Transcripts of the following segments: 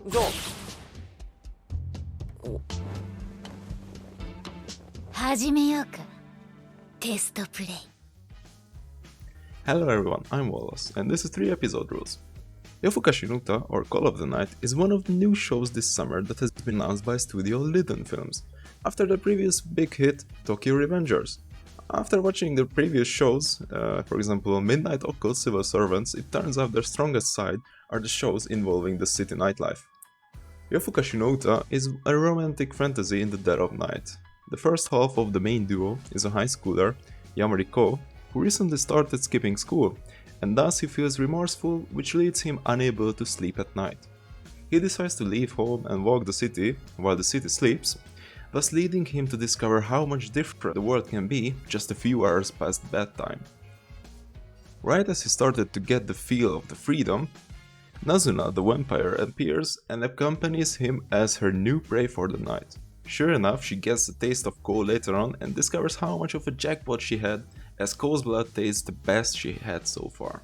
じゃあ始めようか。テストプレイ。 Hello everyone, I'm Wallace, and this is 3 episode rules. Yofukashi or Call of the Night, is one of the new shows this summer that has been announced by Studio Liden Films, after the previous big hit, Tokyo Revengers. After watching the previous shows, for example Midnight Occult Civil Servants, it turns out their strongest side are the shows involving the city nightlife. Yofukashi is a romantic fantasy in the dead of night. The first half of the main duo is a high schooler, Yamari Ko, who recently started skipping school, and thus he feels remorseful, which leaves him unable to sleep at night. He decides to leave home and walk the city while the city sleeps, thus leading him to discover how much different the world can be just a few hours past bedtime. Right as he started to get the feel of the freedom, Nazuna the vampire appears and accompanies him as her new prey for the night. Sure enough, she gets a taste of Ko later on and discovers how much of a jackpot she had, as Ko's blood tastes the best she had so far.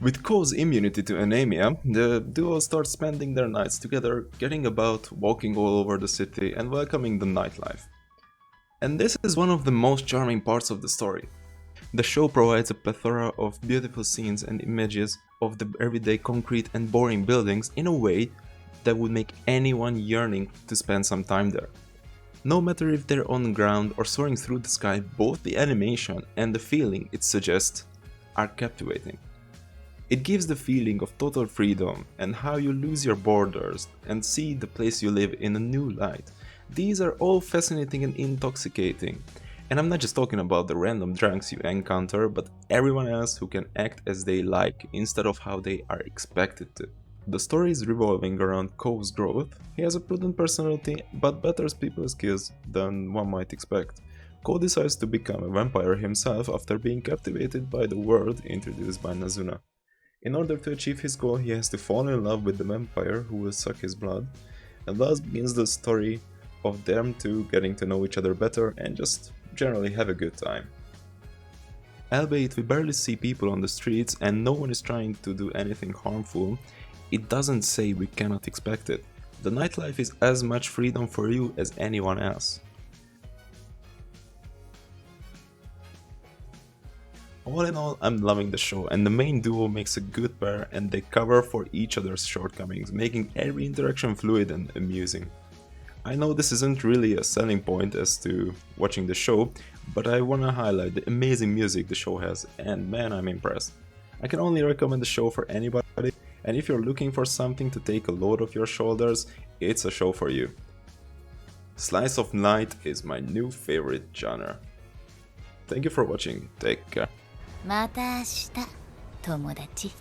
With Ko's immunity to anemia, the duo starts spending their nights together, getting about, walking all over the city and welcoming the nightlife. And this is one of the most charming parts of the story. The show provides a plethora of beautiful scenes and images of the everyday concrete and boring buildings in a way that would make anyone yearning to spend some time there. No matter if they're on the ground or soaring through the sky, both the animation and the feeling it suggests are captivating. It gives the feeling of total freedom and how you lose your borders and see the place you live in a new light. These are all fascinating and intoxicating. And I'm not just talking about the random drunks you encounter, but everyone else who can act as they like instead of how they are expected to. The story is revolving around Ko's growth. He has a prudent personality, but better people skills than one might expect. Ko decides to become a vampire himself after being captivated by the world introduced by Nazuna. In order to achieve his goal, he has to fall in love with the vampire who will suck his blood, and thus begins the story of them two getting to know each other better and just generally have a good time. Albeit we barely see people on the streets and no one is trying to do anything harmful, it doesn't say we cannot expect it. The nightlife is as much freedom for you as anyone else. All in all, I'm loving the show, and the main duo makes a good pair and they cover for each other's shortcomings, making every interaction fluid and amusing. I know this isn't really a selling point as to watching the show, but I wanna highlight the amazing music the show has, and man, I'm impressed. I can only recommend the show for anybody, and if you're looking for something to take a load off your shoulders, it's a show for you. Slice of life is my new favorite genre. Thank you for watching, take care. また明日、友達。